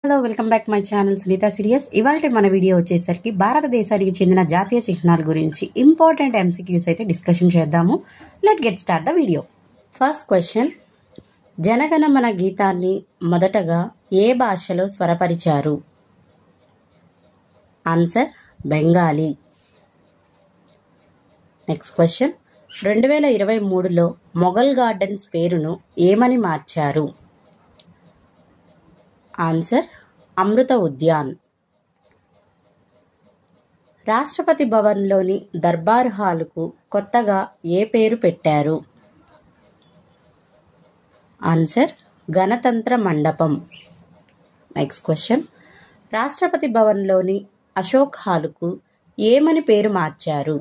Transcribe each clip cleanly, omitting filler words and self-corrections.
Hello welcome back my channel Sunitha series. ఇవాళ మన video వచ్చేసరికి భారతదేశానికి చెందిన జాతీయ చిహ్నాల గురించి ఇంపార్టెంట్ ఎంసీక్యూస్ అయితే డిస్కషన్ చేద్దాము. Let get start the video. First question, Jana Gana Mana గీతాన్ని మొదటగా ఏ భాషలో స్వరపరిచారు? ఆన్సర్ బెంగాలీ. నెక్స్ట్ క్వశ్చన్, 2023లో మొఘల్ గార్డెన్స్ పేరును ఏమని మార్చారు? ఆన్సర్ అమృత ఉద్యాన్. రాష్ట్రపతి భవన్లోని దర్బార్ హాలుకు కొత్తగా ఏ పేరు పెట్టారు? ఆన్సర్ గణతంత్ర మండపం. నెక్స్ట్ క్వశ్చన్, రాష్ట్రపతి భవన్లోని అశోక్ హాలుకు ఏమని పేరు మార్చారు?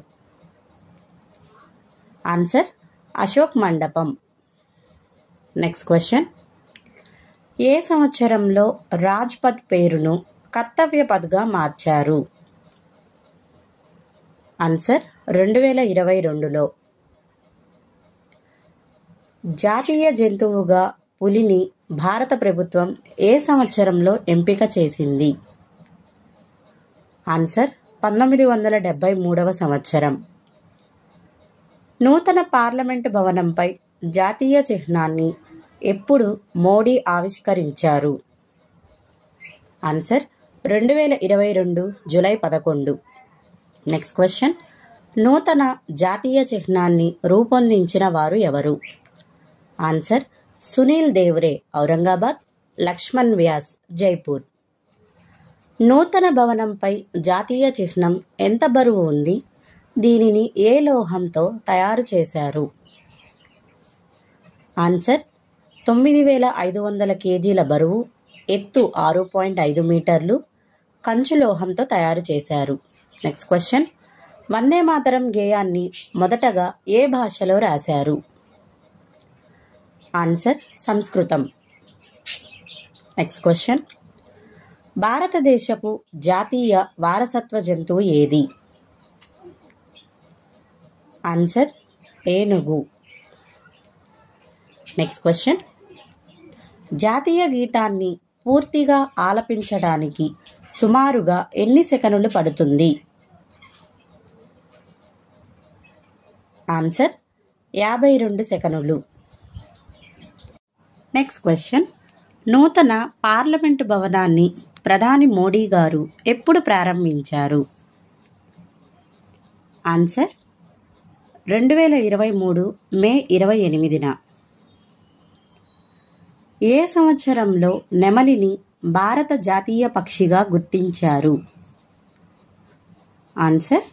ఆన్సర్ అశోక్ మండపం. నెక్స్ట్ క్వశ్చన్, ఏ సంవత్సరంలో రాజ్పథ్ పేరును కర్తవ్య పథ్గా మార్చారు? ఆన్సర్ 2022లో. జాతీయ జంతువుగా పులిని భారత ప్రభుత్వం ఏ సంవత్సరంలో ఎంపిక చేసింది? ఆన్సర్ 1973వ సంవత్సరం. నూతన పార్లమెంటు భవనంపై జాతీయ చిహ్నాన్ని ఎప్పుడు మోడీ ఆవిష్కరించారు? Answer 2022 July 11. నెక్స్ట్ క్వశ్చన్, నూతన జాతీయ చిహ్నాన్ని రూపొందించిన వారు ఎవరు? ఆన్సర్ సునీల్ దేవ్రే, ఔరంగాబాద్, లక్ష్మణ్ వ్యాస్, జైపూర్. నూతన భవనంపై జాతీయ చిహ్నం ఎంత బరువు ఉంది? దీనిని ఏ లోహంతో తయారు చేశారు? ఆన్సర్ 9500 కేజీల బరువు, ఎత్తు 6.5 మీటర్లు, కంచు లోహంతో తయారు చేశారు. నెక్స్ట్ క్వశ్చన్, వందే మాతరం గేయాన్ని మొదటగా ఏ భాషలో రాశారు? ఆన్సర్ సంస్కృతం. నెక్స్ట్ క్వశ్చన్, భారతదేశపు జాతీయ వారసత్వ జంతువు ఏది? ఆన్సర్ ఏనుగు. నెక్స్ట్ క్వశ్చన్, జాతీయ గీతాన్ని పూర్తిగా ఆలపించడానికి సుమారుగా ఎన్ని సెకనులు పడుతుంది? ఆన్సర్ 52 సెకనులు. నెక్స్ట్ క్వశ్చన్, నూతన పార్లమెంటు భవనాన్ని ప్రధాని మోడీ గారు ఎప్పుడు ప్రారంభించారు? ఆన్సర్ 2023 మే 28న. ఏ సంవత్సరంలో నెమలిని భారత జాతీయ పక్షిగా గుర్తించారు? ఆన్సర్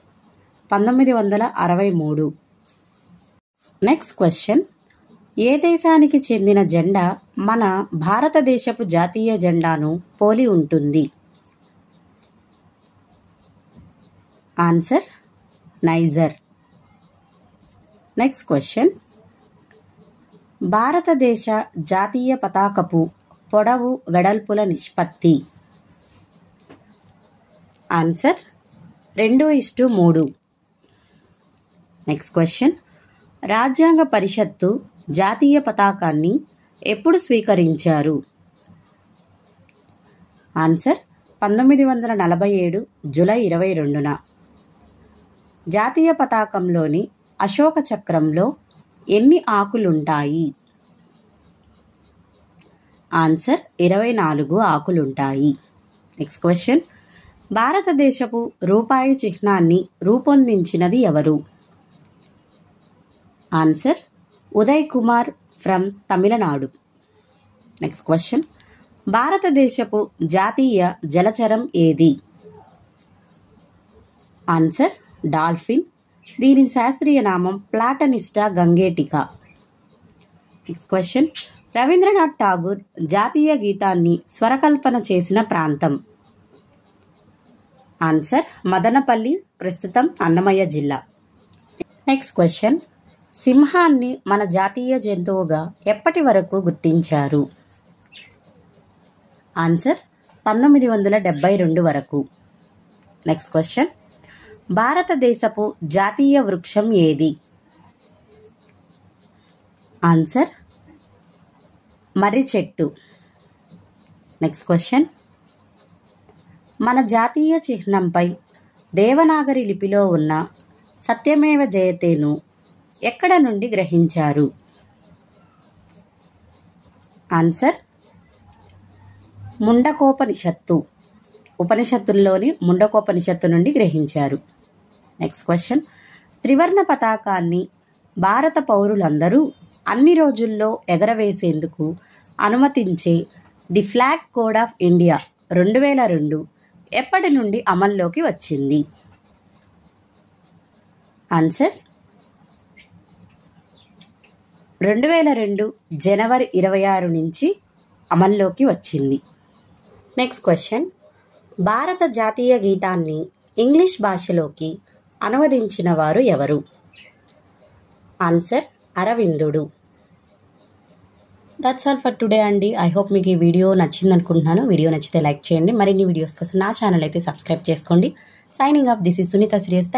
1963. నెక్స్ట్ క్వశ్చన్, ఏ దేశానికి చెందిన జెండా మన భారతదేశపు జాతీయ జెండాను పోలి ఉంటుంది? Answer niger. నెక్స్ట్ క్వశ్చన్, భారతదేశ జాతీయ పతాకపు పొడవు వెడల్పుల నిష్పత్తి? ఆన్సర్ 2:3. నెక్స్ట్ క్వశ్చన్, రాజ్యాంగ పరిషత్తు జాతీయ పతాకాన్ని ఎప్పుడు స్వీకరించారు? ఆన్సర్ 1947 జూలై 22న. జాతీయ పతాకంలోని అశోక చక్రంలో ఎన్ని ఆకులుంటాయి? ఆన్సర్ 24 ఆకులుంటాయి. నెక్స్ట్ క్వశ్చన్, భారతదేశపు రూపాయి చిహ్నాన్ని రూపొందించినది ఎవరు? Answer Uday Kumar from Tamil Nadu. Next question, భారతదేశపు జాతీయ జలచరం ఏది? Answer dolphin. దీని శాస్త్రీయ నామం platanista gangetica. Next question, Rabindranath Tagore జాతీయ గీతాన్ని స్వరకల్పన చేసిన ప్రాంతం? ఆన్సర్ మదనపల్లి, ప్రస్తుతం అన్నమయ్య జిల్లా. నెక్స్ట్ క్వశ్చన్, సింహాన్ని మన జాతీయ జంతువుగా ఎప్పటి వరకు గుర్తించారు? ఆన్సర్ 1972 వరకు. నెక్స్ట్ క్వశ్చన్, భారతదేశపు జాతీయ వృక్షం ఏది? ఆన్సర్ మర్రి చెట్టు. నెక్స్ట్ క్వశ్చన్, మన జాతీయ చిహ్నంపై దేవనాగరి లిపిలో ఉన్న సత్యమేవ జయతేను ఎక్కడ నుండి గ్రహించారు? ఆన్సర్ ముండకోపనిషత్తు. ఉపనిషత్తుల్లోని ముండకోపనిషత్తు నుండి గ్రహించారు. Next question. త్రివర్ణ పతాకాన్ని భారత పౌరులందరూ అన్ని రోజుల్లో ఎగరవేసేందుకు అనుమతించే the flag code of India 2002 ఎప్పటి నుండి అమల్లోకి వచ్చింది? ఆన్సర్ 2002 జనవరి 26 నుంచి అమల్లోకి వచ్చింది. Next question. భారత జాతీయ గీతాన్ని ఇంగ్లీష్ భాషలోకి అనువదించిన వారు ఎవరు? ఆన్సర్ అరవిందుడు. దట్స్ ఆల్ ఫర్ టుడే అండి. ఐ హోప్ మీకు ఈ వీడియో నచ్చింది అనుకుంటున్నాను. వీడియో నచ్చితే లైక్ చేయండి. మరిన్ని వీడియోస్ కోసం నా ఛానల్ అయితే సబ్స్క్రైబ్ చేసుకోండి. Signing off. This is Sunita serious.